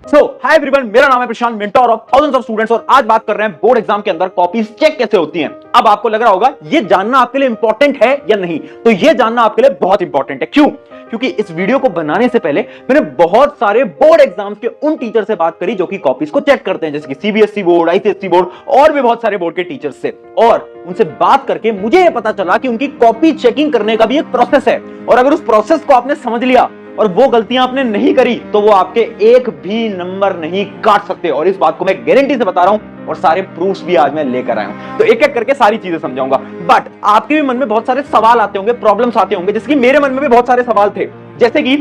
Hi everyone, मेरा नाम है Prashant, mentor of thousands of students और आज बात कर रहे हैं बोर्ड एग्जाम के अंदर कॉपीज चेक कैसे होती हैं। अब आपको लग रहा होगा ये जानना आपके लिए इंपॉर्टेंट है या नहीं, तो ये जानना आपके लिए बहुत इंपॉर्टेंट है। क्यों? क्योंकि इस वीडियो को बनाने से पहले मैंने बहुत सारे बोर्ड एग्जाम्स के उन टीचर से बात करी जो कि कॉपीज को चेक करते हैं, जैसे कि सीबीएसई बोर्ड, आईसीएसई बोर्ड और भी बहुत सारे बोर्ड के टीचर्स से। और उनसे बात करके मुझे यह पता चला कि उनकी कॉपी चेकिंग करने का भी एक प्रोसेस है, और अगर उस प्रोसेस को आपने समझ लिया और वो गलतियां आपने नहीं करी तो वो आपके एक भी नंबर नहीं काट सकते। और इस बात को मैं गारंटी से बता रहा हूं और सारे प्रूफ्स भी आज मैं लेकर आया हूं, तो एक एक करके सारी चीजें समझाऊंगा। बट आपके भी मन में बहुत सारे सवाल आते होंगे, प्रॉब्लम्स आते होंगे, जैसे कि मेरे मन में भी बहुत सारे सवाल थे, जैसे कि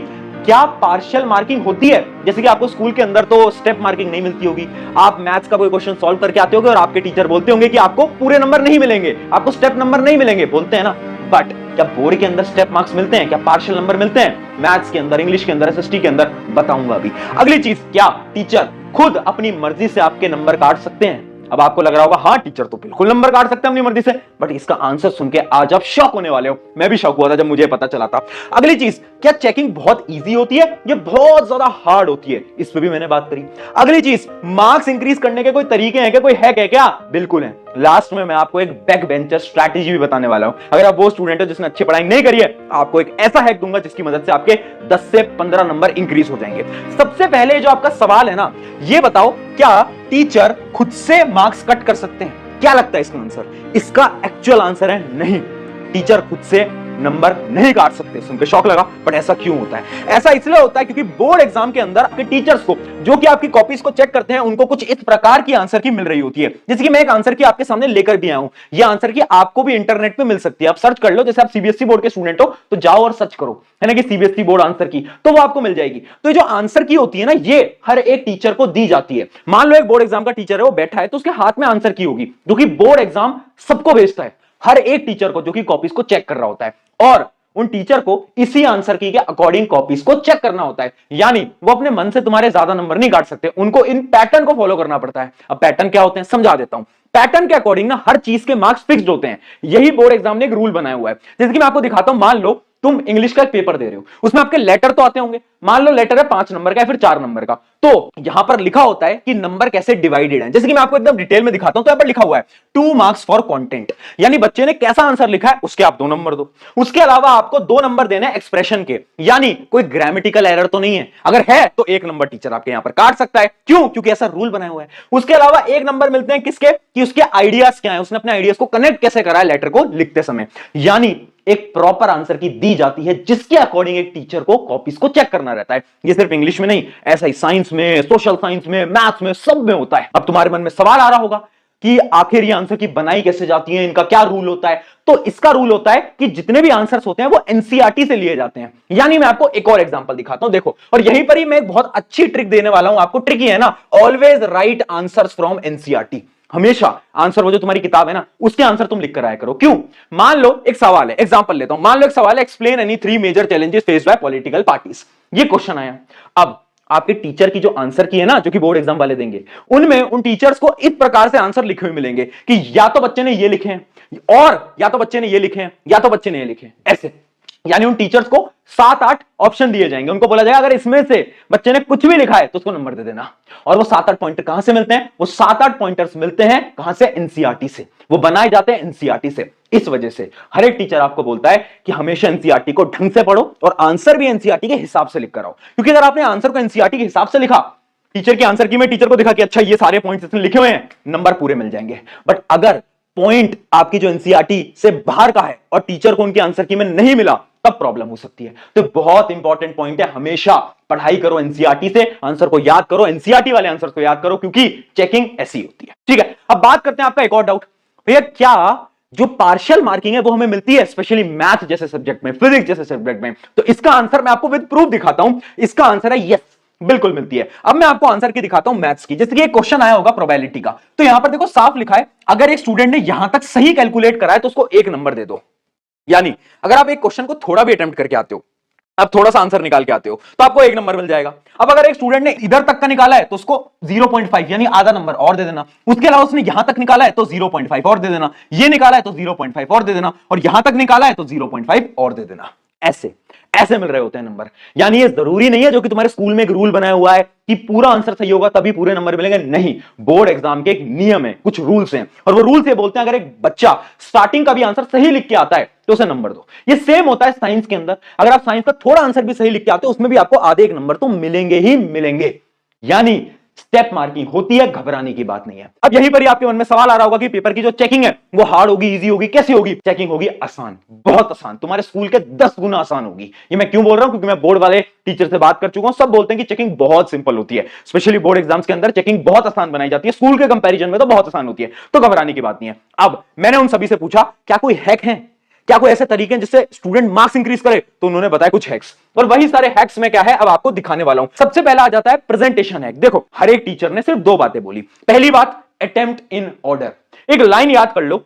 क्या पार्शियल मार्किंग होती है? जैसे कि आपको स्कूल के अंदर तो स्टेप मार्किंग नहीं मिलती होगी, आप मैथ्स का कोई क्वेश्चन सॉल्व करके आते होगे और आपके टीचर बोलते होंगे कि आपको पूरे नंबर नहीं मिलेंगे, आपको स्टेप नंबर नहीं मिलेंगे, बोलते हैं ना। बट क्या बोर्ड के अंदर स्टेप मार्क्स मिलते हैं? क्या पार्शियल नंबर मिलते हैं? मैथ्स के अंदर, इंग्लिश के अंदर, एसएसटी के अंदर बताऊंगा अभी। अगली चीज, क्या टीचर खुद अपनी मर्जी से आपके नंबर काट सकते हैं? अब आपको लग रहा होगा हाँ टीचर तो बिल्कुल नंबर काट सकते हैं अपनी मर्जी से, बट इसका आंसर सुन के आज आप शॉक होने वाले हो। मैं भी शॉक हुआ था जब मुझे पता चला था। अगली चीज, क्या चेकिंग बहुत इजी होती है या बहुत ज्यादा हार्ड होती है? इस पे भी मैंने बात करी। अगली चीज, मार्क्स इंक्रीज करने के कोई तरीके हैं क्या, कोई हैक है क्या? बिल्कुल है। लास्ट में मैं आपको एक बैक बेंचर स्ट्रैटेजी भी बताने वाला हूं। अगर आप वो स्टूडेंट हो जिसने अच्छी पढ़ाई नहीं करी है, आपको एक ऐसा हैक दूंगा जिसकी मदद से आपके 10 से 15 नंबर इंक्रीज हो जाएंगे। सबसे पहले जो आपका सवाल है ना, ये बताओ क्या टीचर खुद से मार्क्स कट कर सकते हैं? क्या लगता है इसका आंसर? इसका एक्चुअल आंसर है नहीं, टीचर खुद से नंबर नहीं काट सकते। सुनकर शॉक लगा, बट ऐसा क्यों होता है? ऐसा इसलिए होता है क्योंकि बोर्ड एग्जाम के अंदर आपके टीचर्स को, जो कि आपकी कॉपीज को चेक करते हैं, उनको कुछ इस प्रकार की आंसर की मिल रही होती है। जैसे कि मैं एक आंसर की आपके सामने लेकर भी आया हूं, यह आंसर की आपको भी इंटरनेट पे मिल सकती है, आप सर्च कर लो। जैसे आप सीबीएसई बोर्ड के स्टूडेंट हो तो जाओ और सर्च करो, है ना, कि सीबीएसई बोर्ड आंसर की, तो वो आपको मिल जाएगी। तो जो आंसर की होती है ना, ये हर एक टीचर को दी जाती है। मान लो एक बोर्ड एग्जाम का टीचर है, वो बैठा है, तो उसके हाथ में आंसर की होगी, जो कि बोर्ड एग्जाम सबको भेजता है, हर एक टीचर को जो कि कॉपीज को चेक कर रहा होता है। और उन टीचर को इसी आंसर की के अकॉर्डिंग कॉपीज को चेक करना होता है, यानी वो अपने मन से तुम्हारे ज्यादा नंबर नहीं काट सकते, उनको इन पैटर्न को फॉलो करना पड़ता है। अब पैटर्न क्या होते हैं समझा देता हूं। पैटर्न के अकॉर्डिंग ना हर चीज के मार्क्स फिक्स्ड होते हैं, यही बोर्ड एग्जाम ने एक रूल बनाया हुआ है। जैसे कि मैं आपको दिखाता हूं, मान लो तुम इंग्लिश का एक पेपर दे रहे हो, उसमें आपके लेटर तो आते होंगे। मान लो लेटर है 5 नंबर का या फिर 4 नंबर का, तो यहां पर लिखा होता है कि नंबर कैसे डिवाइडेड है। जैसे कि मैं आपको एकदम डिटेल में दिखाता हूं, तो यहां पर लिखा हुआ है 2 मार्क्स फॉर कंटेंट, यानी बच्चे ने कैसा आंसर लिखा है उसके आप 2 नंबर दो। उसके अलावा आपको 2 नंबर देने हैं एक्सप्रेशन के, यानी कोई ग्रामेटिकल एरर तो नहीं है, अगर है तो 1 नंबर टीचर आपके यहां पर काट सकता है। क्यों? क्योंकि ऐसा रूल बनाया हुआ है। उसके अलावा 1 नंबर मिलते हैं किसके? कि उसके आइडियाज क्या है, उसने अपने आइडियाज को कनेक्ट कैसे करा है लेटर को लिखते समय, यानी एक प्रॉपर आंसर की दी जाती है, जिसके अकॉर्डिंग एक टीचर को कॉपीज को चेक करना रहता है। ये सिर्फ इंग्लिश में नहीं, ऐसा ही साइंस में, सोशल साइंस में, मैथ्स में, सब में होता है। अब तुम्हारे मन में सवाल आ रहा होगा कि आखिर ये आंसर की बनाई कैसे जाती है, इनका क्या रूल होता है? तो इसका रूल होता है कि जितने भी आंसर्स होते हैं वो एनसीईआरटी से लिए जाते हैं। यानी मैं आपको एक और एग्जांपल दिखाता हूं, देखो, और यहीं पर ही मैं एक बहुत अच्छी ट्रिक देने वाला हूं आपको। ट्रिक ये है ना, always right answers from NCERT. हमेशा आंसर, वो जो तुम्हारी किताब है ना, उसके आंसर तुम लिख कर आया करो। क्यों? मान लो एक सवाल है, एग्जांपल लेता हूं, मान लो एक सवाल है, explain any 3 major challenges faced by political parties, ये क्वेश्चन आया। अब आपके टीचर की जो आंसर की है ना, जो कि बोर्ड एग्जाम वाले देंगे, उनमें उन टीचर्स को इस प्रकार से आंसर लिखे हुए मिलेंगे कि या तो बच्चे ने ये लिखे हैं, और या तो बच्चे ने ये लिखे हैं, या तो बच्चे ने ये लिखे हैं, ऐसे। यानी उन टीचर्स को 7-8 ऑप्शन दिए जाएंगे, उनको बोला जाएगा अगर इसमें से बच्चे ने कुछ भी लिखा है तो उसको नंबर दे देना। और वो 7-8 पॉइंटर कहां से मिलते हैं? वो 7-8 पॉइंटर्स मिलते हैं कहां से? एनसीईआरटी से। वो बनाए जाते हैं एनसीईआरटी से। इस वजह से हर एक टीचर आपको बोलता है कि हमेशा एनसीईआरटी को ढंग से पढ़ो और आंसर भी एनसीईआरटी के हिसाब से लिख कर आओ। क्योंकि अगर आपने आंसर को एनसीईआरटी के हिसाब से लिखा, टीचर की आंसर की में टीचर को दिखा कि अच्छा ये सारे पॉइंट्स इसने लिखे हुए हैं, नंबर पूरे मिल जाएंगे। बट अगर पॉइंट आपकी जो एनसीईआरटी से बाहर का है और टीचर को उनकी आंसर की में नहीं मिला, तब प्रॉब्लम हो सकती है। तो बहुत इंपॉर्टेंट पॉइंट है, हमेशा पढ़ाई करो एनसीईआरटी से, आंसर को याद करो, एनसीईआरटी वाले आंसर को याद करो, क्योंकि चेकिंग ऐसी होती है। ठीक है, अब बात करते हैं आपका एक और डाउट, भैया क्या जो पार्शियल मार्किंग है वो हमें मिलती है स्पेशली मैथ जैसे सब्जेक्ट में, फिजिक्स जैसे सब्जेक्ट में? तो इसका आंसर मैं आपको विद प्रूफ दिखाता हूं। इसका आंसर है यस, बिल्कुल मिलती है। अब मैं आपको आंसर की दिखाता हूं मैथ्स की। जैसे कि एक क्वेश्चन आया होगा प्रोबेबिलिटी का, तो यहां पर देखो साफ लिखा है, अगर एक स्टूडेंट ने यहां तक सही कैलकुलेट करा है तो उसको 1 नंबर दे दो। यानी अगर आप एक क्वेश्चन को थोड़ा भी अटेम्प्ट करके आते हो, आप थोड़ा सा आंसर निकाल के आते हो, तो आपको 1 नंबर मिल जाएगा। अब अगर एक स्टूडेंट ने इधर तक का निकाला है तो उसको 0.5 यानी आधा नंबर और दे देना। उसके अलावा उसने यहां तक निकाला है तो 0.5 और दे देना, ये निकाला है तो 0.5 और दे देना, और यहां तक निकाला है तो 0.5 और दे देना। ऐसे ऐसे मिल रहे होते हैं नंबर। यानी ये जरूरी नहीं है जो कि तुम्हारे स्कूल में एक रूल बनाया हुआ है कि पूरा आंसर सही होगा तभी पूरे नंबर मिलेंगे, नहीं। बोर्ड एग्जाम के एक नियम है, कुछ रूल्स हैं, और वो रूल्स ये बोलते हैं अगर एक बच्चा स्टार्टिंग का भी आंसर सही लिख के आता है तो उसे नंबर दो। ये सेम होता है साइंस के अंदर, अगर आप साइंस का थोड़ा आंसर भी सही लिख के आते हो उसमें भी आपको आधे एक नंबर तो मिलेंगे ही मिलेंगे। यानी स्टेप मार्किंग होती है, घबराने की बात नहीं है। अब यहीं पर ही आपके मन में सवाल आ रहा होगा कि पेपर की जो चेकिंग है वो हार्ड होगी, इजी होगी, कैसी होगी? चेकिंग होगी आसान, बहुत आसान, तुम्हारे स्कूल के 10 गुना आसान होगी। ये मैं क्यों बोल रहा हूं? क्योंकि मैं बोर्ड वाले टीचर से बात कर चुका हूं, सब बोलते हैं कि चेकिंग बहुत सिंपल होती है। स्पेशली बोर्ड एग्जाम्स के अंदर चेकिंग बहुत आसान बनाई जाती है, स्कूल के कंपैरिजन में तो बहुत आसान होती है, तो घबराने की बात नहीं है। अब मैंने उन सभी से पूछा क्या कोई हैक है, क्या कोई ऐसे तरीके हैं जिससे स्टूडेंट मार्क्स इंक्रीज करे? तो उन्होंने बताया कुछ हैक्स, और वही सारे हैक्स में क्या है अब आपको दिखाने वाला हूं। सबसे पहला आ जाता है प्रेजेंटेशन हैक। देखो हर एक टीचर ने सिर्फ 2 बातें बोली। पहली बात, अटेम्प्ट इन ऑर्डर। एक लाइन याद कर लो,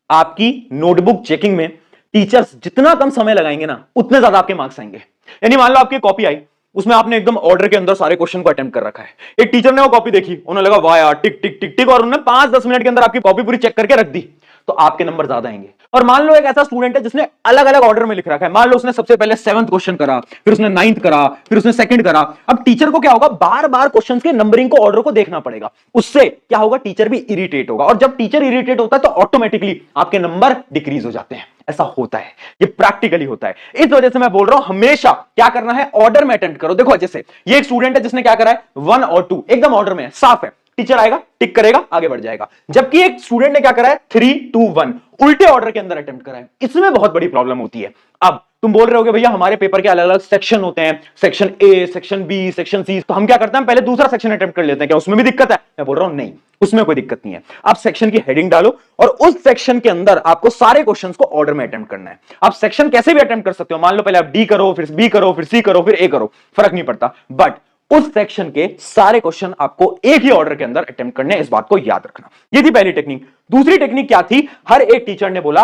आपकी नोटबुक चेकिंग में टीचर्स जितना कम समय लगाएंगे ना उतने ज्यादा आपके मार्क्स आएंगे। यानी मान लो आपकी कॉपी आई, उसमें आपने एकदम ऑर्डर के अंदर सारे क्वेश्चन को अटेम्प्ट कर रखा है। एक टीचर ने वो कॉपी देखी, उन्हें लगा वाह यार टिक टिक टिक टिक, और उन्होंने 5-10 मिनट के अंदर आपकी कॉपी पूरी चेक करके रख दी, तो आपके नंबर ज्यादा आएंगे। और मान लो एक ऐसा स्टूडेंट है जिसने अलग अलग ऑर्डर में लिख रखा है, मान लो उसने सबसे पहले 7th क्वेश्चन करा, फिर उसने 9th करा, फिर उसने 2nd करा। अब टीचर को क्या होगा, बार बार क्वेश्चंस के नंबरिंग को, ऑर्डर को देखना पड़ेगा। उससे क्या होगा, टीचर भी इरिटेट होगा, और जब टीचर इरिटेट होता है तो ऑटोमेटिकली आपके नंबर डिक्रीज हो जाते हैं। ऐसा होता है, ये प्रैक्टिकली होता है। इस वजह से मैं बोल रहा हूं हमेशा क्या करना है, ऑर्डर में अटेम्प्ट करो। देखो जैसे ये एक स्टूडेंट है जिसने क्या करा है, 1 और 2 एकदम ऑर्डर में है, साफ है, टीचर आएगा टिक करेगा आगे बढ़ जाएगा। जबकि एक स्टूडेंट ने क्या करा है, 3, 2, 1 उल्टे ऑर्डर के अंदर अटेम्प्ट करा है। इसमें बहुत बड़ी प्रॉब्लम होती है। अब तुम बोल रहे होगे भैया हमारे पेपर के अलग अलग सेक्शन होते हैं, section A, section B, section C, तो हम क्या करते हैं पहले दूसरा सेक्शन अटेम्प्ट कर लेते हैं, क्या उसमें भी दिक्कत है? मैं बोल रहा हूं नहीं, उसमें कोई दिक्कत नहीं है। आप सेक्शन की हेडिंग डालो और उस सेक्शन के अंदर आपको सारे क्वेश्चंस को ऑर्डर में अटेम्प्ट करना है। आप सेक्शन कैसे भी अटेम्प्ट कर सकते हो, मान लो पहले आप डी करो, फिर बी करो, फिर सी करो, फिर ए करो, फर्क नहीं पड़ता, बट उस सेक्शन के सारे क्वेश्चन आपको एक ही ऑर्डर के अंदर अटेम्प्ट करने, इस बात को याद रखना। ये थी पहली टेक्निक। दूसरी टेक्निक क्या थी, हर एक टीचर ने बोला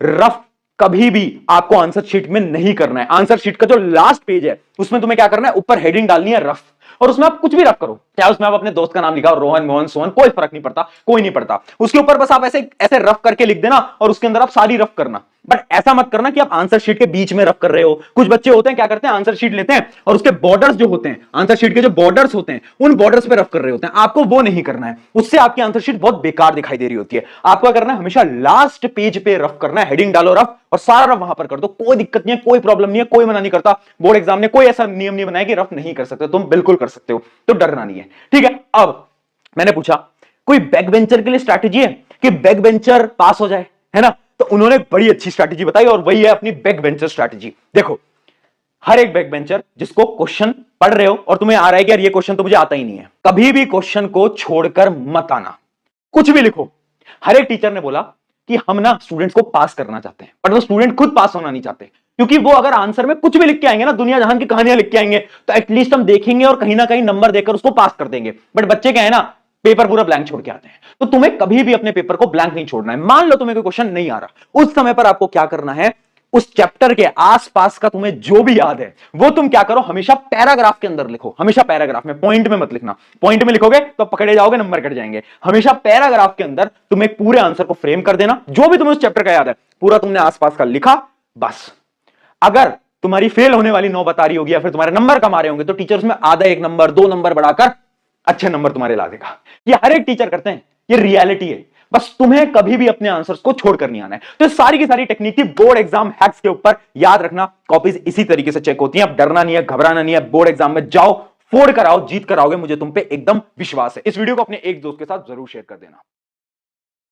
रफ कभी भी आपको आंसर शीट में नहीं करना है। आंसर शीट का जो लास्ट पेज है उसमें तुम्हें क्या करना है, ऊपर हेडिंग डालनी है रफ, और उसमें आप कुछ भी रफ करो, क्या उसमें आप अपने दोस्त का नाम लिखा, रोहन, मोहन, सोहन, कोई फर्क नहीं पड़ता, कोई नहीं पड़ता। उसके ऊपर बस आप ऐसे ऐसे रफ करके लिख देना और उसके अंदर आप सारी रफ करना। बट ऐसा मत करना कि आप आंसर शीट के बीच में रफ कर रहे हो। कुछ बच्चे होते हैं क्या करते हैं, आंसर शीट लेते हैं और उसके बॉर्डर्स जो होते हैं, आंसर शीट के जो बॉर्डर्स होते हैं उन बॉर्डर्स पे रफ कर रहे होते हैं। आपको वो नहीं करना है, उससे आपकी आंसर शीट बहुत बेकार दिखाई दे रही होती है। आपको करना है हमेशा लास्ट पेज पे रफ करना है, हेडिंग डालो रफ और सारा रफ वहां पर कर दो, कोई दिक्कत नहीं है, कोई प्रॉब्लम नहीं है, कोई मना नहीं करता। बोर्ड एग्जाम ने कोई ऐसा नियम नहीं बनाया कि रफ नहीं कर सकते, तुम बिल्कुल कर सकते हो, तो डरना नहीं है, ठीक है। अब मैंने पूछा कोई बैक बेंचर के लिए स्ट्रैटेजी है कि बैक बेंचर पास हो जाए, है ना? तो उन्होंने बड़ी अच्छी स्ट्रैटेजी बताई और वही है अपनी बैक बेंचर स्ट्रैटेजी। देखो हर एक बैक बेंचर जिसको क्वेश्चन पढ़ रहे हो और तुम्हें आ रहा है कि यार ये क्वेश्चन तो मुझे आता ही नहीं है, कभी भी क्वेश्चन को छोड़कर मत आना, कुछ भी लिखो। हर एक टीचर ने बोला कि हम ना स्टूडेंट्स को पास करना चाहते हैं, बट वो स्टूडेंट खुद पास होना नहीं चाहते, क्योंकि वो अगर आंसर में कुछ भी लिख के आएंगे ना, दुनिया जहान की कहानियां लिख के आएंगे, तो एटलीस्ट हम देखेंगे और कहीं ना कहीं नंबर देकर उसको पास कर देंगे। बट बच्चे क्या है ना, पेपर पूरा ब्लैंक छोड़ के आते हैं। तो तुम्हें कभी भी अपने पेपर को ब्लैंक नहीं छोड़ना है। मान लो तुम्हें कोई क्वेश्चन नहीं आ रहा, उस समय पर आपको क्या करना है, उस चैप्टर के आसपास का तुम्हें जो भी याद है वो तुम क्या करो, हमेशा पैराग्राफ के अंदर लिखो। हमेशा पैराग्राफ में, पॉइंट में मत लिखना, पॉइंट में लिखोगे तो पकड़े जाओगे, नंबर कट जाएंगे। हमेशा पैराग्राफ के अंदर तुम एक पूरे आंसर को फ्रेम कर देना, जो भी तुम्हें उस चैप्टर का याद है पूरा तुमने आसपास का लिखा, बस। अगर तुम्हारी फेल होने वाली नौबत आ रही होगी या फिर तुम्हारे नंबर कम आ रहे होंगे तो टीचर उसमें आधा 1 नंबर 2 नंबर बढ़ाकर अच्छे नंबर तुम्हारे ला देगा। ये हर एक टीचर करते हैं, ये रियलिटी है। बस तुम्हें कभी भी अपने आंसर्स को छोड़कर नहीं आना है। तो सारी की सारी टेक्निक थी बोर्ड एग्जाम हैक्स के ऊपर, याद रखना। कॉपीज इसी तरीके से चेक होती हैं, अब डरना नहीं है, घबराना नहीं है। बोर्ड एग्जाम में जाओ, फोड़ कर आओ, जीत कर आओगे, मुझे तुम पे एकदम विश्वास है। इस वीडियो को अपने एक दोस्त के साथ जरूर शेयर कर देना।